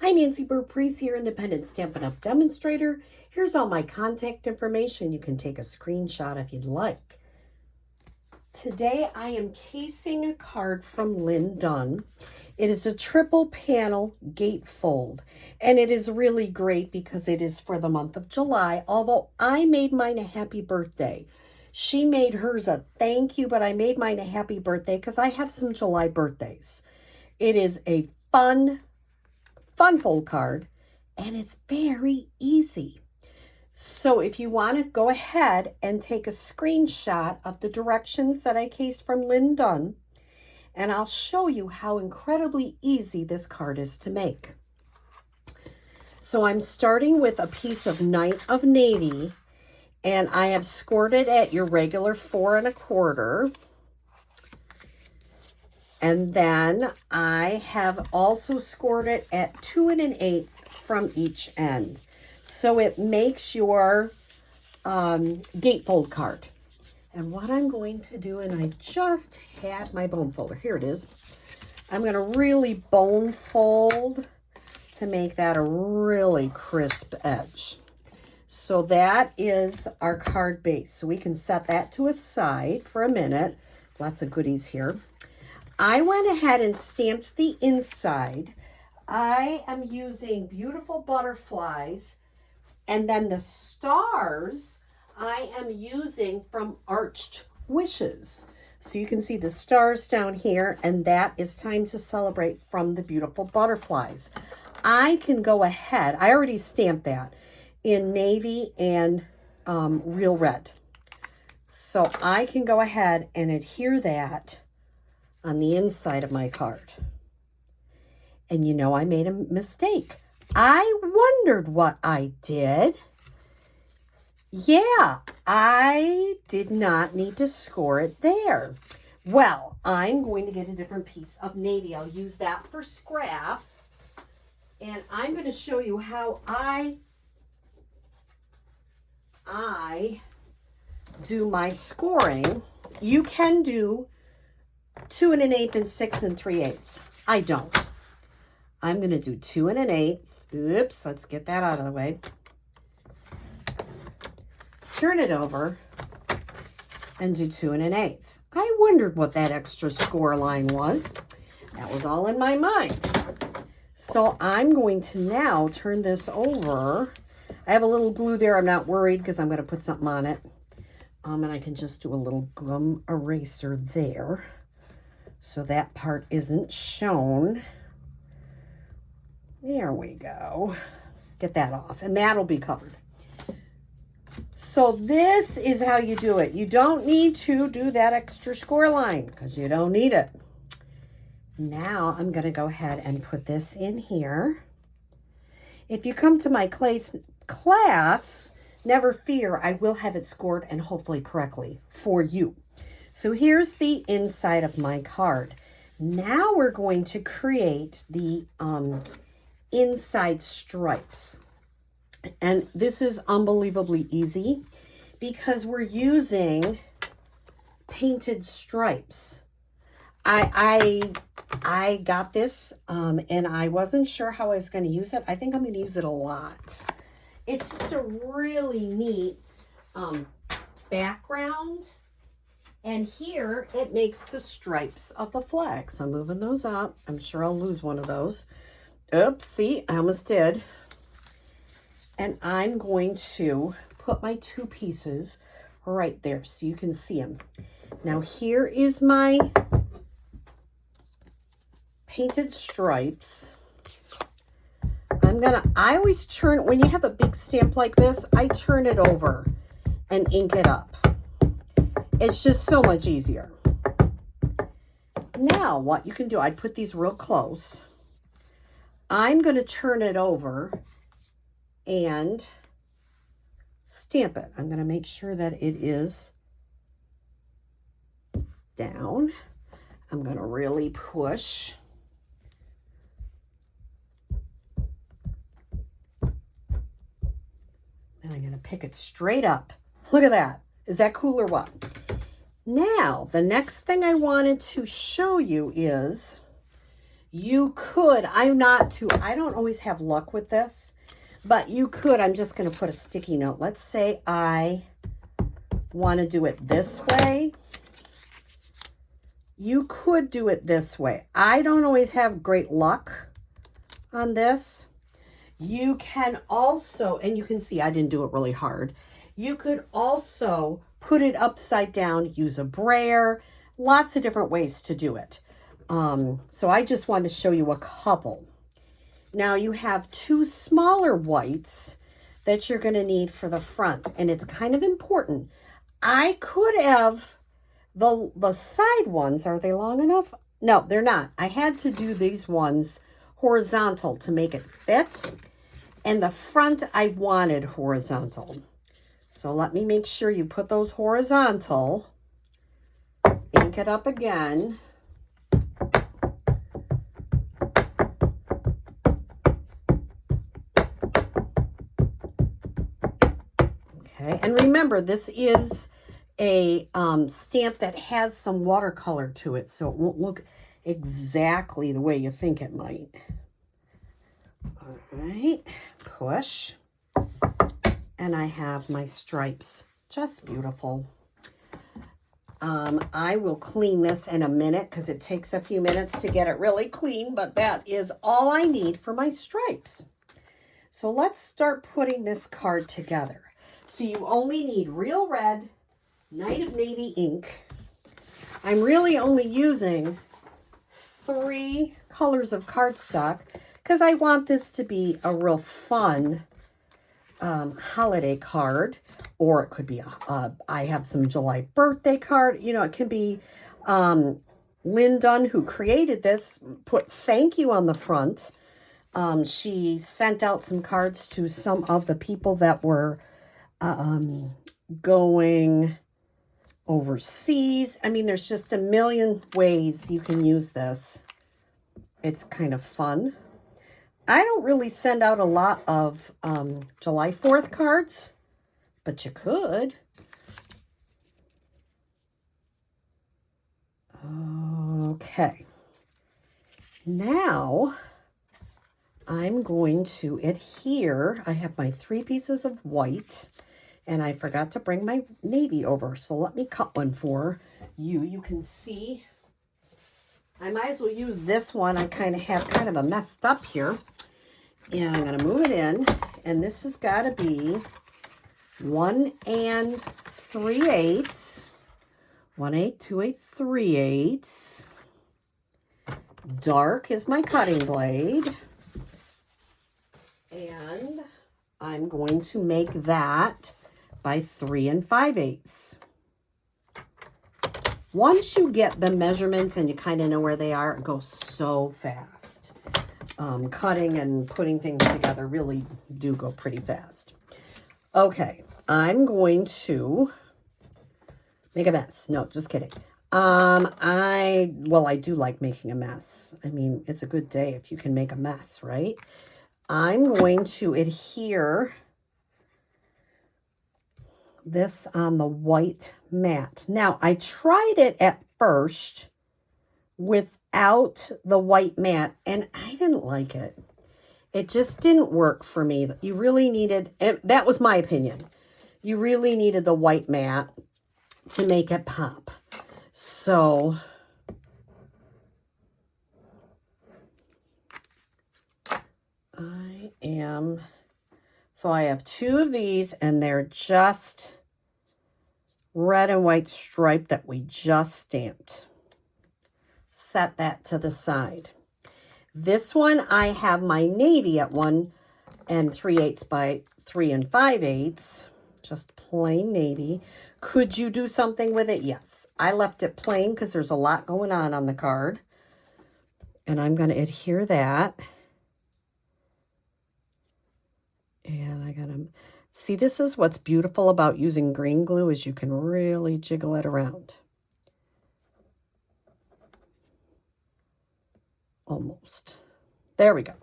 Hi, Nancy Burt-Preece, your independent Stampin' Up! Demonstrator. Here's all my contact information. You can take a screenshot if you'd like. Today I am casing a card from Lynn Dunn. It is a triple panel gatefold, and it is really great because it is for the month of July, although I made mine a happy birthday. She made hers a thank you, but I made mine a happy birthday because I have some July birthdays. It is a fun fold card, and it's very easy. So if you want to go ahead and take a screenshot of the directions that I cased from Lynn Dunn, and I'll show you how incredibly easy this card is to make. So I'm starting with a piece of Night of Navy, and I have scored it at your regular 4 1/4. And then I have also scored it at 2 1/8 from each end. So it makes your gatefold card. And what I'm going to do, and I just had my bone folder. Here it is. I'm going to really bone fold to make that a really crisp edge. So that is our card base. So we can set that to a side for a minute. Lots of goodies here. I went ahead and stamped the inside. I am using beautiful butterflies, and then the stars I am using from Arched Wishes. So you can see the stars down here, and that is Time to Celebrate from the beautiful butterflies. I can go ahead, I already stamped that in navy and real red. So I can go ahead and adhere that on the inside of my card. And you know, I made a mistake. I wondered what I did. Yeah, I did not need to score it there. Well, I'm going to get a different piece of navy. I'll use that for scrap. And I'm going to show you how I do my scoring. You can do 2 1/8 and 6 3/8. I don't. I'm going to do 2 1/8. Oops, let's get that out of the way. Turn it over and do 2 1/8. I wondered what that extra score line was. That was all in my mind. So I'm going to now turn this over. I have a little glue there. I'm not worried because I'm going to put something on it. And I can just do a little gum eraser there, so that part isn't shown. There we go. Get that off, and that'll be covered. So this is how you do it. You don't need to do that extra score line because you don't need it. Now I'm going to go ahead and put this in here. If you come to my class, never fear, I will have it scored and hopefully correctly for you. So here's the inside of my card. Now we're going to create the inside stripes. And this is unbelievably easy because we're using painted stripes. I got this and I wasn't sure how I was going to use it. I think I'm going to use it a lot. It's just a really neat background. And here it makes the stripes of the flag. So I'm moving those up. I'm sure I'll lose one of those. Oops, see, I almost did. And I'm going to put my 2 pieces right there so you can see them. Now here is my painted stripes. I always turn, when you have a big stamp like this, I turn it over and ink it up. It's just so much easier. Now what you can do, I'd put these real close. I'm going to turn it over and stamp it. I'm going to make sure that it is down. I'm going to really push. And I'm going to pick it straight up. Look at that. Is that cool or what? Now, the next thing I wanted to show you is You could, I don't always have luck with this, but you could, I'm just going to put a sticky note. Let's say I want to do it this way. You could do it this way. I don't always have great luck on this. You can also, and you can see I didn't do it really hard. You could also put it upside down, use a brayer, lots of different ways to do it. So I just wanted to show you a couple. Now you have two smaller whites that you're going to need for the front, and it's kind of important. I could have the side ones. Are they long enough? No, they're not. I had to do these ones horizontal to make it fit, and the front I wanted horizontal. So let me make sure you put those horizontal. Ink it up again. Okay, and remember, this is a stamp that has some watercolor to it, so it won't look exactly the way you think it might. All right, push. And I have my stripes. Just beautiful. I will clean this in a minute because it takes a few minutes to get it really clean, but that is all I need for my stripes. So let's start putting this card together. So you only need Real Red, Night of Navy ink. I'm really only using 3 colors of cardstock because I want this to be a real fun holiday card, or it could be I have some July birthday card. You know, it can be Lynn Dunn, who created this, put thank you on the front. She sent out some cards to some of the people that were going overseas. I mean, there's just a million ways you can use this. It's kind of fun. I don't really send out a lot of July 4th cards, but you could. Okay. Now, I'm going to adhere. I have my 3 pieces of white, and I forgot to bring my navy over, so let me cut one for you. You can see. I might as well use this one. I kind of have kind of a messed up here. And I'm going to move it in. And this has got to be 1 3/8. 1/8, 2/8, 3/8. Dark is my cutting blade. And I'm going to make that by 3 5/8. Once you get the measurements and you kind of know where they are, it goes so fast. Cutting and putting things together really do go pretty fast. Okay, I'm going to make a mess. No, just kidding. I do like making a mess. I mean, it's a good day if you can make a mess, right? I'm going to adhere this on the white mat. Now, I tried it at first without the white mat, and I didn't like it. It just didn't work for me. You really needed, and that was my opinion, you really needed the white mat to make it pop. So I have 2 of these, and they're just red and white stripe that we just stamped. Set that to the side. This one, I have my navy at 1 3/8 by 3 5/8. Just plain navy. Could you do something with it? Yes. I left it plain because there's a lot going on the card. And I'm going to adhere that. And I got to see, this is what's beautiful about using green glue, is you can really jiggle it around. Almost. There we go.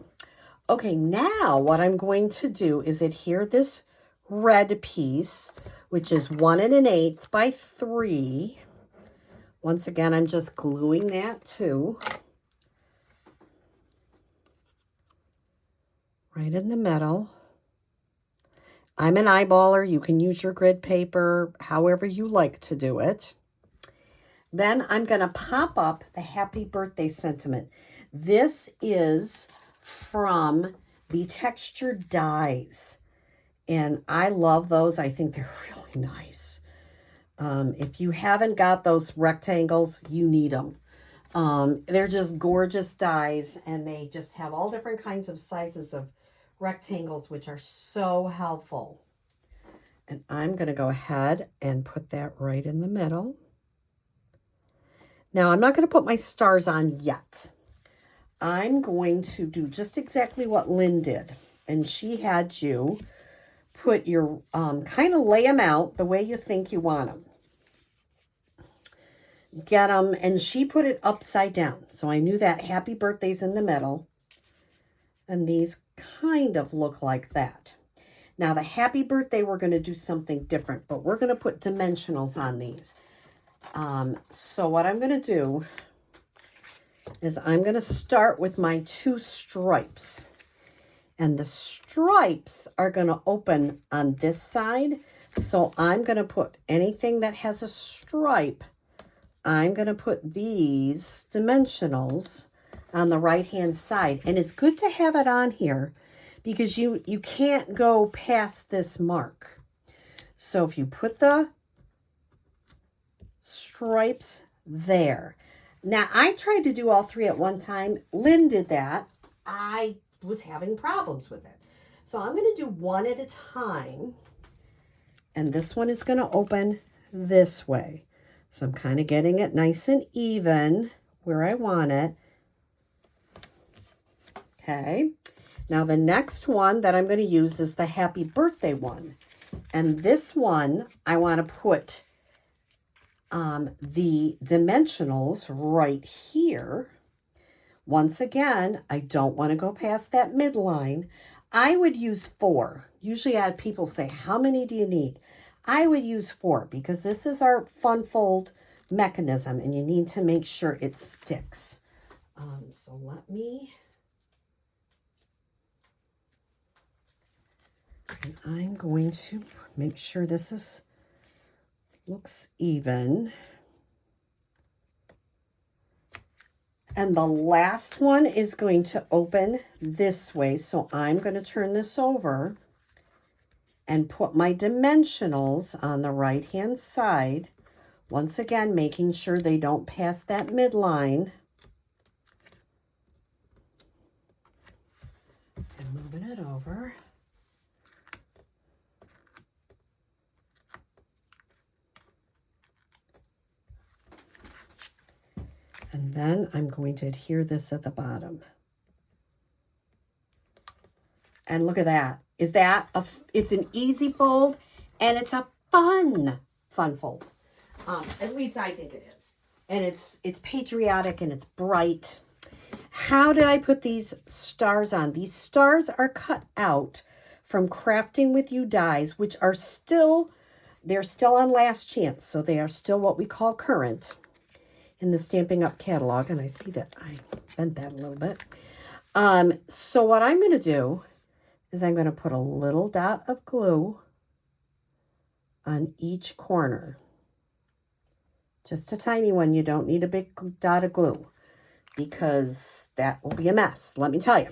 Okay, now what I'm going to do is adhere this red piece, which is 1 1/8 by 3. Once again, I'm just gluing that too. right in the middle. I'm an eyeballer. You can use your grid paper however you like to do it. Then I'm going to pop up the happy birthday sentiment. This is from the textured dies, and I love those. I think they're really nice. If you haven't got those rectangles, you need them. They're just gorgeous dies, and they just have all different kinds of sizes of rectangles, which are so helpful. And I'm going to go ahead and put that right in the middle. Now, I'm not going to put my stars on yet. I'm going to do just exactly what Lynn did. And she had you put your, kind of lay them out the way you think you want them. Get them, and she put it upside down. So I knew that happy birthday's in the middle. And these kind of look like that. Now, the happy birthday, we're going to do something different, but we're going to put dimensionals on these. So what I'm going to do is I'm going to start with my 2 stripes. And the stripes are going to open on this side. So I'm going to put anything that has a stripe, I'm going to put these dimensionals on the right-hand side. And it's good to have it on here because you can't go past this mark. So if you put the stripes there. Now, I tried to do all 3 at one time. Lynn did that. I was having problems with it. So I'm going to do one at a time. And this one is going to open this way. So I'm kind of getting it nice and even where I want it. Okay. Now the next one that I'm going to use is the happy birthday one. And this one, I want to put the dimensionals right here. Once again, I don't want to go past that midline. I would use 4. Usually I have people say, how many do you need? I would use 4 because this is our fun fold mechanism and you need to make sure it sticks. So let me, and I'm going to make sure this looks even. And the last one is going to open this way. So I'm going to turn this over and put my dimensionals on the right-hand side. Once again, making sure they don't pass that midline. And moving it over. And then I'm going to adhere this at the bottom. And look at that. Is that it's an easy fold and it's a fun fold. At least I think it is. And it's patriotic and it's bright. How did I put these stars on? These stars are cut out from Crafting With You dies, which are they're still on last chance. So they are still what we call current in the Stampin' Up! Catalog. And I see that I bent that a little bit. So what I'm going to do is I'm going to put a little dot of glue on each corner. Just a tiny one. You don't need a big dot of glue because that will be a mess, let me tell you.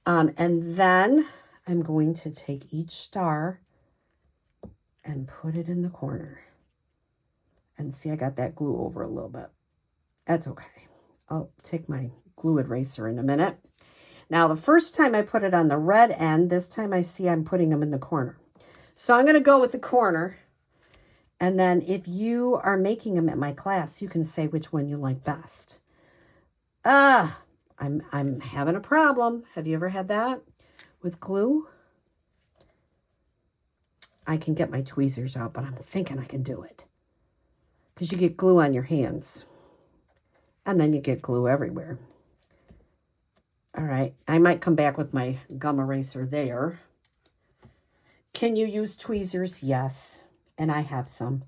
And then I'm going to take each star and put it in the corner. And see, I got that glue over a little bit. That's okay. I'll take my glue eraser in a minute. Now, the first time I put it on the red end, this time I see I'm putting them in the corner. So I'm going to go with the corner. And then if you are making them at my class, you can say which one you like best. I'm having a problem. Have you ever had that with glue? I can get my tweezers out, but I'm thinking I can do it. Because you get glue on your hands. And then you get glue everywhere. All right, I might come back with my gum eraser there. Can you use tweezers? Yes, and I have some.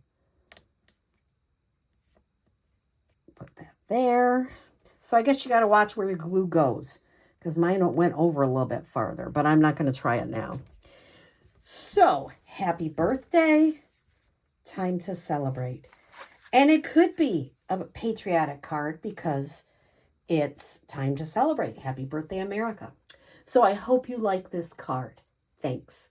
Put that there. So I guess you got to watch where your glue goes because mine went over a little bit farther, but I'm not going to try it now. So, happy birthday. Time to celebrate. And it could be a patriotic card because it's time to celebrate. Happy birthday, America. So I hope you like this card. Thanks.